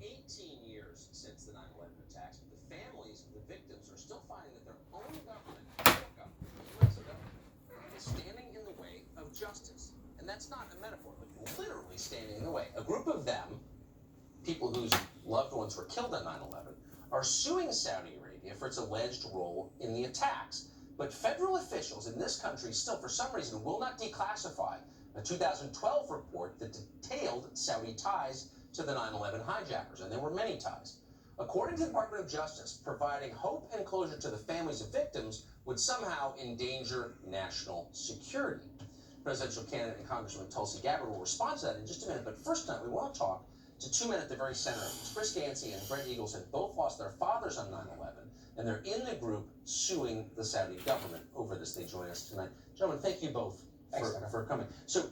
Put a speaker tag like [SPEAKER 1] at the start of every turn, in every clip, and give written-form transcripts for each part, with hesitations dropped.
[SPEAKER 1] 18 years since the 9/11 attacks, but the families of the victims are still finding that their own government, the U.S. government, is standing in the way of justice. And that's not a metaphor, but literally standing in the way. A group of them, people whose loved ones were killed on 9/11, are suing Saudi Arabia for its alleged role in the attacks. But federal officials in this country still, for some reason, will not declassify a 2012 report that detailed Saudi ties to the 9/11 hijackers, and there were many ties. According to the Department of Justice, providing hope and closure to the families of victims would somehow endanger national security. Presidential candidate and Congressman TULSI Gabbard will respond to that in just a minute, but first tonight we want to talk to two men at the very center of this. Chris Gansey and Brent Eagleson both lost their fathers on 9/11, and they're in the group suing the Saudi government over this. They join us tonight. Gentlemen, thank you both for coming. So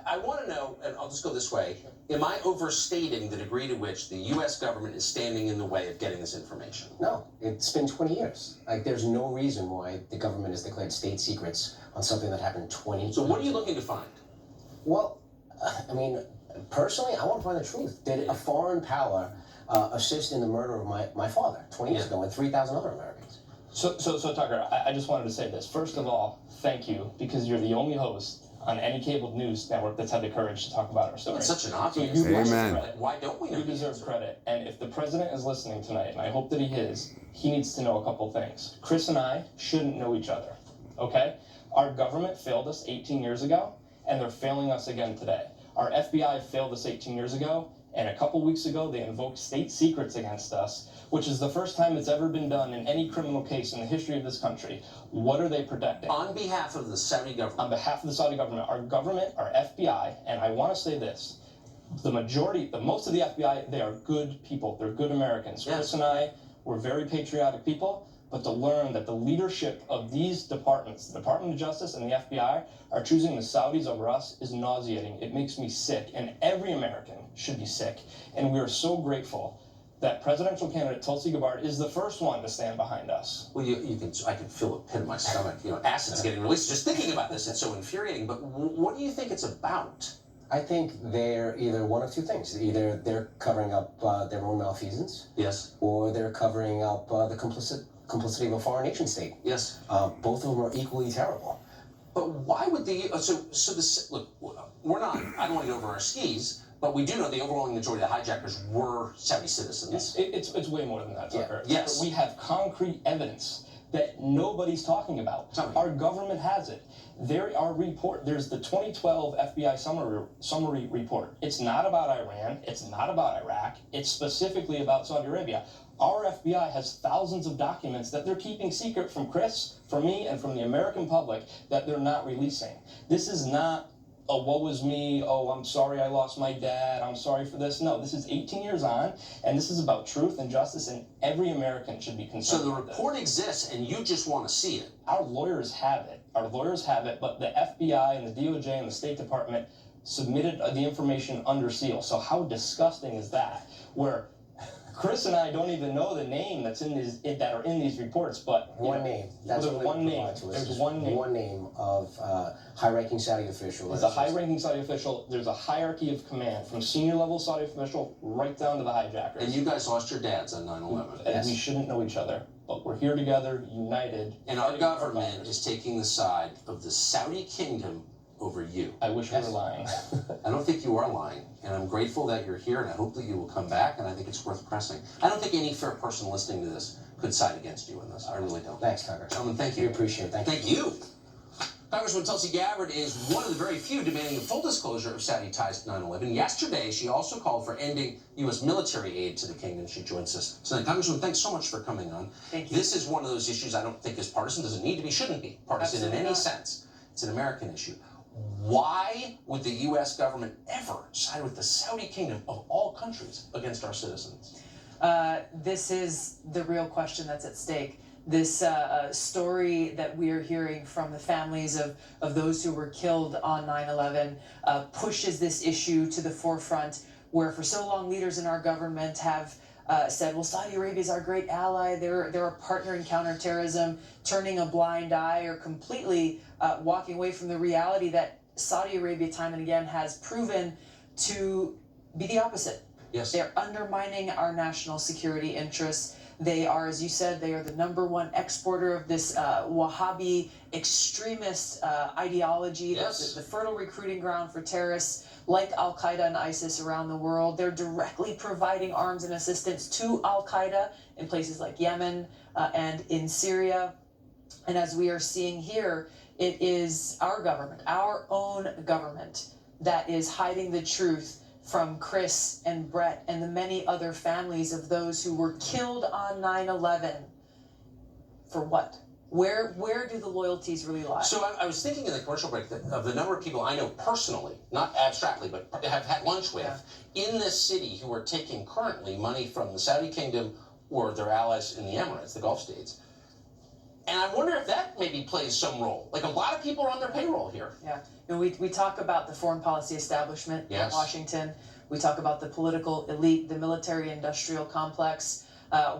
[SPEAKER 1] I want to know, and I'll just go this way, am I overstating the degree to which the U.S. government is standing in the way of getting this information?
[SPEAKER 2] No, it's been 20 years. Like, there's no reason why the government has declared state secrets on something that happened 20 years ago.
[SPEAKER 1] So what are you looking to find?
[SPEAKER 2] Well, I mean, personally, I want to find the truth. Did a foreign power assist in the murder of my father 20 years ago and 3,000 other Americans?
[SPEAKER 3] So Tucker, I just wanted to say this. First of all, thank you, because you're the only host on any cable news network that's had the courage to talk about our story.
[SPEAKER 1] It's such an obvious.
[SPEAKER 3] So you
[SPEAKER 4] Amen.
[SPEAKER 1] Why don't we know?
[SPEAKER 3] You deserve credit. And if the president is listening tonight, and I hope that he is, he needs to know a couple things. Chris and I shouldn't know each other, okay? Our government failed us 18 years ago, and they're failing us again today. Our FBI failed us 18 years ago, and a couple weeks ago, they invoked state secrets against us, which is the first time it's ever been done in any criminal case in the history of this country. What are they protecting?
[SPEAKER 1] On behalf of the Saudi government.
[SPEAKER 3] On behalf of the Saudi government, our FBI, and I want to say this, most of the FBI, they are good people. They're good Americans.
[SPEAKER 1] Yes.
[SPEAKER 3] Chris and I, we're very patriotic people, but to learn that the leadership of these departments, the Department of Justice and the FBI, are choosing the Saudis over us is nauseating. It makes me sick, and every American should be sick. And we are so grateful that presidential candidate TULSI Gabbard is the first one to stand behind us.
[SPEAKER 1] Well, I can feel a pit in my stomach. You know, acid's getting released. Just thinking about this, it's so infuriating. But what do you think it's about?
[SPEAKER 2] I think they're either one of two things. Either they're covering up their own malfeasance,
[SPEAKER 1] Yes.
[SPEAKER 2] or they're covering up the complicity of a foreign nation state.
[SPEAKER 1] Yes.
[SPEAKER 2] Both of them are equally terrible.
[SPEAKER 1] But why would look, we're not, I don't want to get over our skis, but we do know the overwhelming majority of the hijackers were Saudi citizens.
[SPEAKER 3] It's way more than that, Tucker.
[SPEAKER 1] Yeah. Yes.
[SPEAKER 3] We have concrete evidence that nobody's talking about.
[SPEAKER 1] Tell me.
[SPEAKER 3] Our government has it. There's the 2012 FBI summary report. It's not about Iran. It's not about Iraq. It's specifically about Saudi Arabia. Our FBI has thousands of documents that they're keeping secret from Chris, from me, and from the American public that they're not releasing. This is not a woe is me, oh, I'm sorry I lost my dad, I'm sorry for this. No, this is 18 years on, and this is about truth and justice, and every American should be concerned.
[SPEAKER 1] So the report exists, and you just want to see it.
[SPEAKER 3] Our lawyers have it. Our lawyers have it, but the FBI and the DOJ and the State Department submitted the information under seal. So how disgusting is that? Where Chris and I don't even know the name that are in these reports, but
[SPEAKER 2] One name. That's
[SPEAKER 3] there's
[SPEAKER 2] what
[SPEAKER 3] one name.
[SPEAKER 2] to us.
[SPEAKER 3] There's one name.
[SPEAKER 2] One name of high-ranking Saudi official.
[SPEAKER 3] There's a high-ranking Saudi official. There's a hierarchy of command from senior-level Saudi official right down to the hijackers.
[SPEAKER 1] And you guys lost your dads on 9/11.
[SPEAKER 3] And we shouldn't know each other, but we're here together, united.
[SPEAKER 1] And our government is taking the side of the Saudi kingdom over you.
[SPEAKER 3] I wish we were lying.
[SPEAKER 1] I don't think you are lying, and I'm grateful that you're here, and I hope that you will come back, and I think it's worth pressing. I don't think any fair person listening to this could side against you in this. I really don't.
[SPEAKER 2] Thanks, Tucker.
[SPEAKER 1] Gentlemen, thank
[SPEAKER 2] We
[SPEAKER 1] you.
[SPEAKER 2] appreciate it.
[SPEAKER 1] Thank you. Congresswoman TULSI Gabbard is one of the very few demanding a full disclosure of Saudi ties to 9/11. Yesterday, she also called for ending U.S. military aid to the kingdom. She joins us tonight. Congresswoman, thanks so much for coming on.
[SPEAKER 5] Thank you.
[SPEAKER 1] This is one of those issues I don't think is partisan. Doesn't need to be, shouldn't be partisan
[SPEAKER 5] Absolutely
[SPEAKER 1] in any
[SPEAKER 5] not.
[SPEAKER 1] sense. It's an American issue. Why would the U.S. government ever side with the Saudi kingdom of all countries against our citizens?
[SPEAKER 5] This is the real question that's at stake. This story that we are hearing from the families of those who were killed on 9/11 pushes this issue to the forefront, where for so long leaders in our government have said, well, Saudi Arabia is our great ally, they're a partner in counterterrorism, turning a blind eye or completely walking away from the reality that Saudi Arabia time and again has proven to be the opposite.
[SPEAKER 1] Yes.
[SPEAKER 5] They're undermining our national security interests. They are, as you said, they are the #1 exporter of this Wahhabi extremist ideology.
[SPEAKER 1] Yes.
[SPEAKER 5] That's the fertile recruiting ground for terrorists like Al-Qaeda and ISIS around the world. They're directly providing arms and assistance to Al-Qaeda in places like Yemen and in Syria. And as we are seeing here, it is our government, our own government, that is hiding the truth from Chris and Brett and the many other families of those who were killed on 9/11. For what? Where do the loyalties really lie?
[SPEAKER 1] So I was thinking in the commercial break of the number of people I know personally, not abstractly, but have had lunch with in this city who are taking currently money from the Saudi kingdom or their allies in the Emirates, the Gulf states. And I wonder if that maybe plays some role. Like, a lot of people are on their payroll here.
[SPEAKER 5] Yeah. And we talk about the foreign policy establishment in Washington. We talk about the political elite, the military-industrial complex.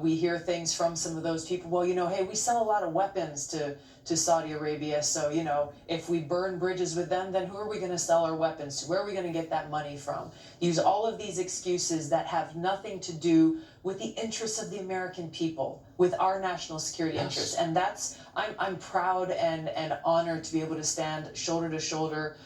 [SPEAKER 5] We hear things from some of those people. Well, hey, we sell a lot of weapons to Saudi Arabia. So, if we burn bridges with them, then who are we going to sell our weapons to? Where are we going to get that money from? Use all of these excuses that have nothing to do with the interests of the American people, with our national security interests. And I'm proud and honored to be able to stand shoulder to shoulder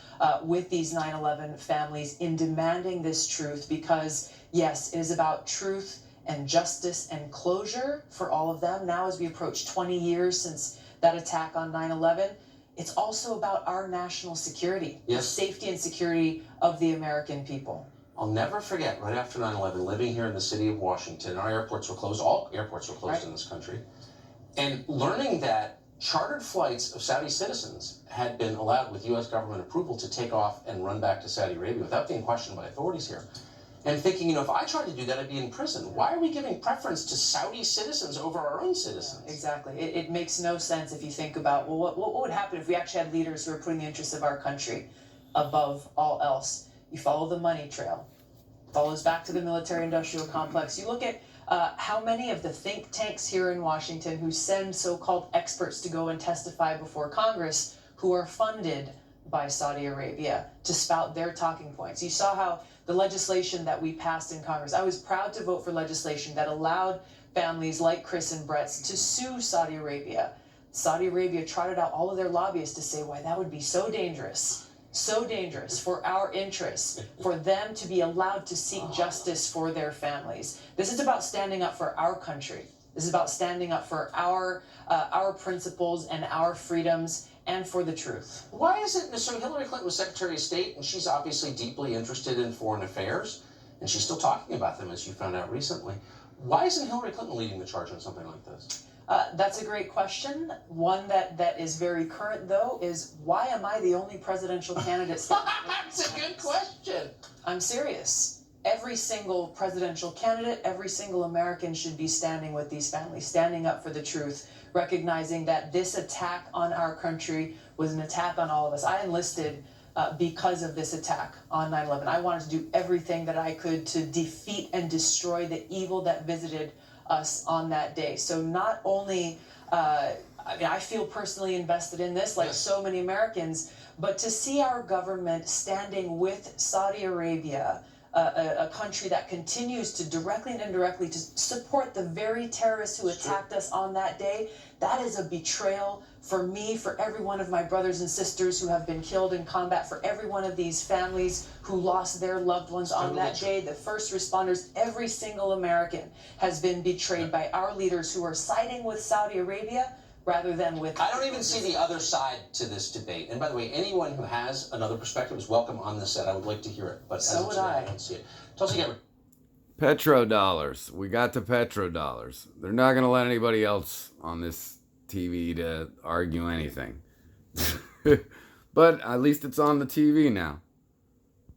[SPEAKER 5] with these 9/11 families in demanding this truth, because yes, it is about truth and justice and closure for all of them. Now, as we approach 20 years since that attack on 9/11, it's also about our national security, the safety and security of the American people.
[SPEAKER 1] I'll never forget, right after 9/11, living here in the city of Washington, our airports were closed, all airports were closed in this country, and learning that chartered flights of Saudi citizens had been allowed with U.S. government approval to take off and run back to Saudi Arabia without being questioned by authorities here. And thinking, if I tried to do that, I'd be in prison. Why are we giving preference to Saudi citizens over our own citizens?
[SPEAKER 5] Yeah, exactly. It makes no sense if you think about, well, what would happen if we actually had leaders who are putting the interests of our country above all else? You follow the money trail. Follows back to the military-industrial complex. You look at how many of the think tanks here in Washington who send so-called experts to go and testify before Congress who are funded by Saudi Arabia to spout their talking points. You saw how the legislation that we passed in Congress, I was proud to vote for legislation that allowed families like Chris and Brett's to sue Saudi Arabia. Saudi Arabia trotted out all of their lobbyists to say why that would be so dangerous for our interests, for them to be allowed to seek justice for their families. This is about standing up for our country. This is about standing up for our principles and our freedoms and for the truth.
[SPEAKER 1] Why is it, so Hillary Clinton was Secretary of State, and she's obviously deeply interested in foreign affairs, and she's still talking about them, as you found out recently. Why isn't Hillary Clinton leading the charge on something like this?
[SPEAKER 5] That's a great question. One that is very current, though, is why am I the only presidential candidate standing?
[SPEAKER 1] That's a good question.
[SPEAKER 5] I'm serious. Every single presidential candidate, every single American should be standing with these families, standing up for the truth, recognizing that this attack on our country was an attack on all of us. I enlisted because of this attack on 9/11. I wanted to do everything that I could to defeat and destroy the evil that visited us on that day. So not only, I feel personally invested in this, like so many Americans, but to see our government standing with Saudi Arabia, a country that continues to directly and indirectly to support the very terrorists who attacked us on that day, that is a betrayal for me, for every one of my brothers and sisters who have been killed in combat, for every one of these families who lost their loved ones on that day, the first responders, every single American has been betrayed by our leaders who are siding with Saudi Arabia rather than with...
[SPEAKER 1] I don't even see the other side to this debate. And by the way, anyone who has another perspective is welcome on this set. I would like to hear it. But
[SPEAKER 5] so would I.
[SPEAKER 1] I don't see it. Tulsi Gabbard.
[SPEAKER 4] Petrodollars. We got the petrodollars. They're not going to let anybody else on this TV to argue anything. But at least it's on the TV now.